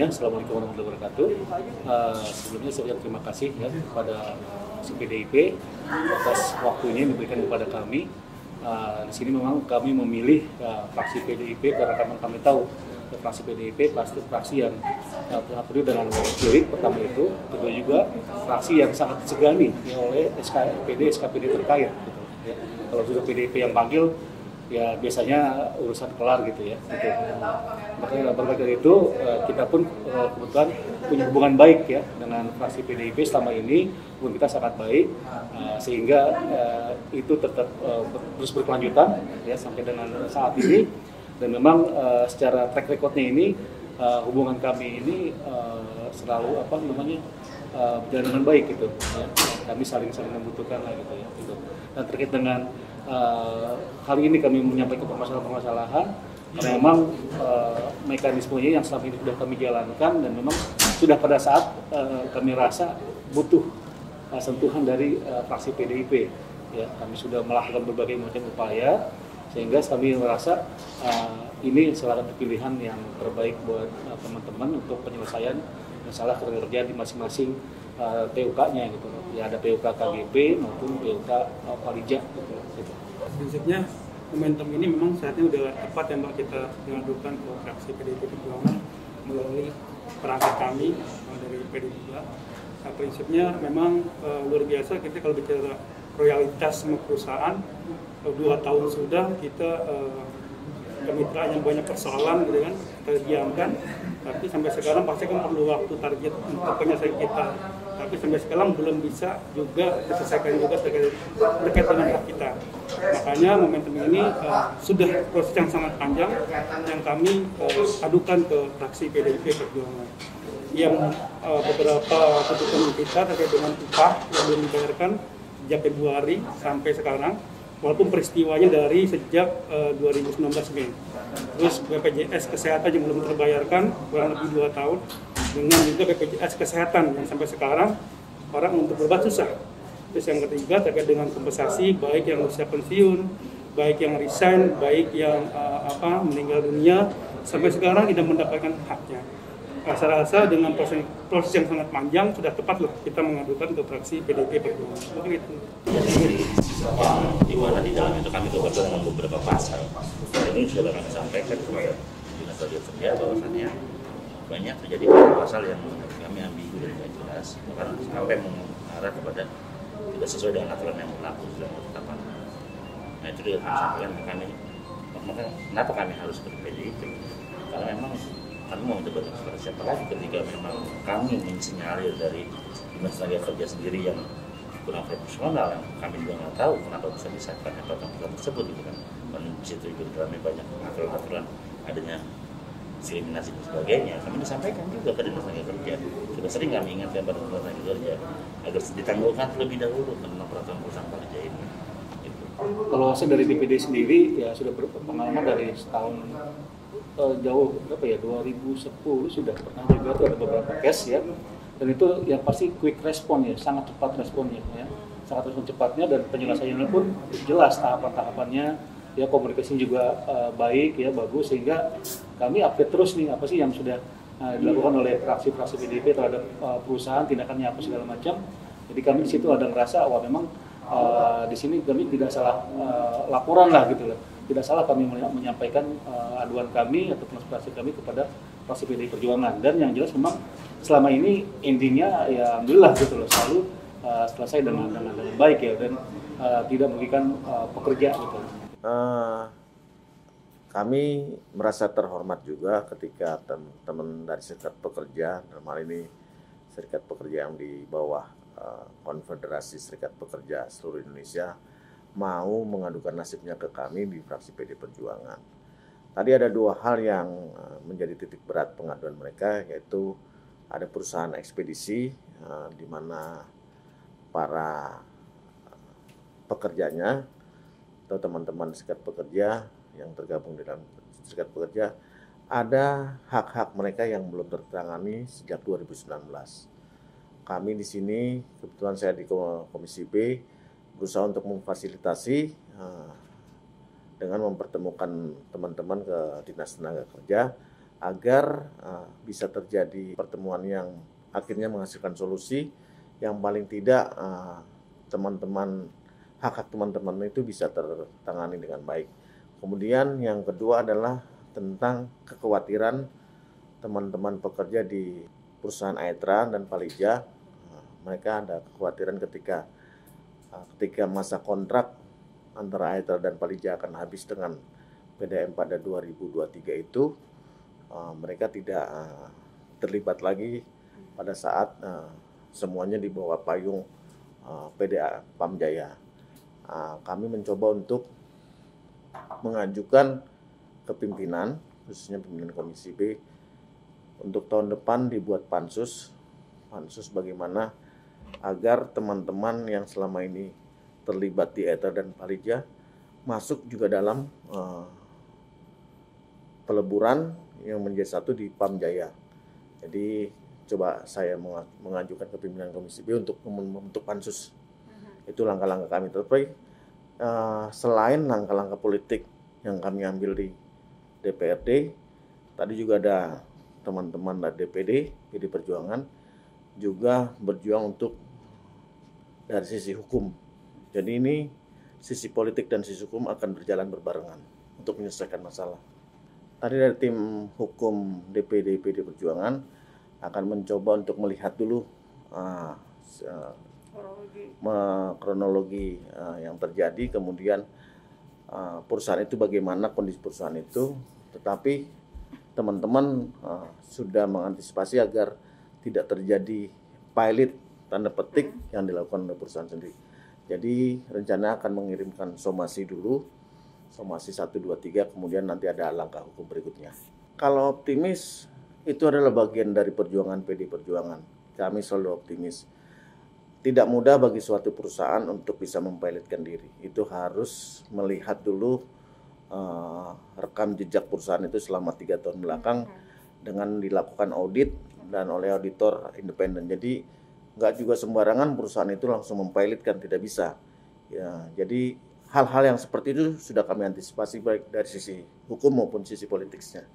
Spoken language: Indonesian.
semuanya, Assalamualaikum warahmatullahi wabarakatuh. Sebelumnya saya terima kasih ya kepada PDIP atas waktunya yang diberikan kepada kami. Di sini memang kami memilih fraksi PDIP karena kami tahu fraksi PDIP pasti fraksi yang penuh dengan spirit pertama itu, kedua juga fraksi yang sangat disegani ya, oleh SKPD terkait. Gitu, ya. Kalau sudah PDIP yang panggil, ya biasanya urusan kelar gitu ya. Gitu. Makanya berbagai dari itu kita pun kebetulan punya hubungan baik ya dengan fraksi PDIP selama ini, hubungan kita sangat baik sehingga itu tetap terus berkelanjutan ya sampai dengan saat ini. Dan memang secara track recordnya ini hubungan kami ini selalu berjalan dengan baik gitu. Ya. Kami saling membutuhkan lah gitu ya. Gitu. Dan terkait dengan kali ini kami menyampaikan permasalahan karena memang mekanismenya yang selama ini sudah kami jalankan dan memang sudah pada saat kami rasa butuh sentuhan dari fraksi PDIP. Ya, kami sudah melakukan berbagai macam upaya sehingga kami merasa ini salah satu pilihan yang terbaik buat teman-teman untuk penyelesaian masalah kerja di masing-masing PUK-nya gitu. Ya ada PUK KGP maupun PUK Palija gitu. Prinsipnya momentum ini memang saatnya udah tepat ya Mbak, kita mengadukan ke fraksi PDIP Perjuangan melalui perangkat kami dari PDIP. Nah, prinsipnya memang luar biasa kita kalau bicara royalitas sama perusahaan 2 tahun sudah kita kemitraan yang banyak persoalan gitu kan kita diamkan, tapi sampai sekarang pasti kan perlu waktu target untuk penyelesaian kita, tapi sampai sekarang belum bisa juga diselesaikan juga terkait dengan hak kita. Makanya momentum ini sudah proses yang sangat panjang yang kami adukan ke fraksi PDIP Perjuangan yang beberapa tuntutan kita terkait dengan upah yang belum dibayarkan sejak Februari sampai sekarang, walaupun peristiwanya dari sejak 2019 Mei. Terus BPJS Kesehatan yang belum terbayarkan kurang lebih 2 tahun, dengan juga BPJS Kesehatan yang sampai sekarang orang untuk berobat susah. Terus yang ketiga terkait dengan kompensasi, baik yang usia pensiun, baik yang resign, baik yang meninggal dunia, sampai sekarang tidak mendapatkan haknya. Saya rasa dengan proses yang sangat panjang sudah tepat loh kita mengadukan ke fraksi PDIP Perjuangan. Begitu. Di mana di dalam itu kami kebetulan dengan beberapa pasal. Ini sudah kami sampaikan kepada Dinas Kerja bahwasannya banyak terjadi pasal yang kami ambil dan tidak jelas, bahkan sampai mengarah kepada tidak sesuai dengan aturan yang berlaku dalam ketetapan. Nah itu dia kami sampaikan ke kami. Maka kenapa kami harus ke PDIP? Karena memang kami mau mencoba kepada siapa lagi ketika memang kami mensinyalir dari Dinas Tenaga Kerja sendiri yang kurang profesional, yang kami juga nggak tahu kenapa bisa disahkan aturan tersebut gitu kan. Dan di situ juga kami banyak aturan adanya diskriminasi dan sebagainya. Kami disampaikan juga ke Dinas Tenaga Kerja. Sudah sering kami ingatkan pada Dinas Tenaga Kerja agar ditangguhkan terlebih dahulu tentang peraturan perusahaan kerja ini. Gitu. Kalau saya dari DPD sendiri ya sudah berpengalaman dari setahun jauh berapa ya 2010 sudah pernah juga tuh ada beberapa case ya, dan itu yang pasti quick respon ya, sangat cepat responnya ya, sangat respon cepatnya dan penyelesaiannya pun jelas tahapan-tahapannya ya, komunikasinya juga baik ya, bagus, sehingga kami update terus nih apa sih yang sudah dilakukan oleh fraksi-fraksi PDIP terhadap perusahaan, tindakannya apa segala macam. Jadi kami di situ ada ngerasa wah memang di sini kami tidak salah laporan lah gitu loh. Tidak salah kami menyampaikan aduan kami atau aspirasi kami kepada fraksi PDI Perjuangan, dan yang jelas memang selama ini endingnya ya alhamdulillah gitu loh, selalu selesai dengan baik ya, dan tidak merugikan pekerja gitu. Kami merasa terhormat juga ketika teman-teman dari serikat pekerja, dalam hal ini serikat pekerja yang di bawah Konfederasi Serikat Pekerja seluruh Indonesia, mau mengadukan nasibnya ke kami di fraksi PD Perjuangan. Tadi ada 2 hal yang menjadi titik berat pengaduan mereka, yaitu ada perusahaan ekspedisi di mana para pekerjanya atau teman-teman serikat pekerja yang tergabung di dalam serikat pekerja, ada hak-hak mereka yang belum tertangani sejak 2019. Kami di sini, kebetulan saya di Komisi B, berusaha untuk memfasilitasi dengan mempertemukan teman-teman ke Dinas Tenaga Kerja agar bisa terjadi pertemuan yang akhirnya menghasilkan solusi yang paling tidak hak teman-teman itu bisa tertangani dengan baik. Kemudian yang kedua adalah tentang kekhawatiran teman-teman pekerja di perusahaan Aetra dan Palija. Mereka ada kekhawatiran ketika masa kontrak antara Aetra dan Palija akan habis dengan PDAM pada 2023 itu, mereka tidak terlibat lagi pada saat semuanya di bawah payung PDA Pamjaya. Kami mencoba untuk mengajukan ke pimpinan, khususnya pimpinan Komisi B, untuk tahun depan dibuat pansus bagaimana agar teman-teman yang selama ini terlibat di Aetra dan Palija masuk juga dalam peleburan yang menjadi satu di Pamjaya. Jadi coba saya mengajukan ke pimpinan Komisi B untuk membentuk pansus. Itu langkah-langkah kami. Tapi selain langkah-langkah politik yang kami ambil di DPRD, tadi juga ada teman-teman dari DPD, PD Perjuangan, juga berjuang untuk dari sisi hukum. Jadi ini sisi politik dan sisi hukum akan berjalan berbarengan untuk menyelesaikan masalah. Tadi dari tim hukum DPD PD Perjuangan akan mencoba untuk melihat dulu kronologi yang terjadi, kemudian perusahaan itu bagaimana kondisi perusahaan itu, tetapi teman-teman sudah mengantisipasi agar tidak terjadi pilot tanda petik yang dilakukan oleh perusahaan sendiri. Jadi rencana akan mengirimkan somasi dulu, somasi 1, 2, 3, kemudian nanti ada langkah hukum berikutnya. Kalau optimis, itu adalah bagian dari perjuangan PD Perjuangan. Kami selalu optimis. Tidak mudah bagi suatu perusahaan untuk bisa mempilotkan diri. Itu harus melihat dulu rekam jejak perusahaan itu selama 3 tahun belakang dengan dilakukan audit dan oleh auditor independen. Jadi nggak juga sembarangan perusahaan itu langsung mempilotkan, tidak bisa. Ya, jadi hal-hal yang seperti itu sudah kami antisipasi baik dari sisi hukum maupun sisi politiknya.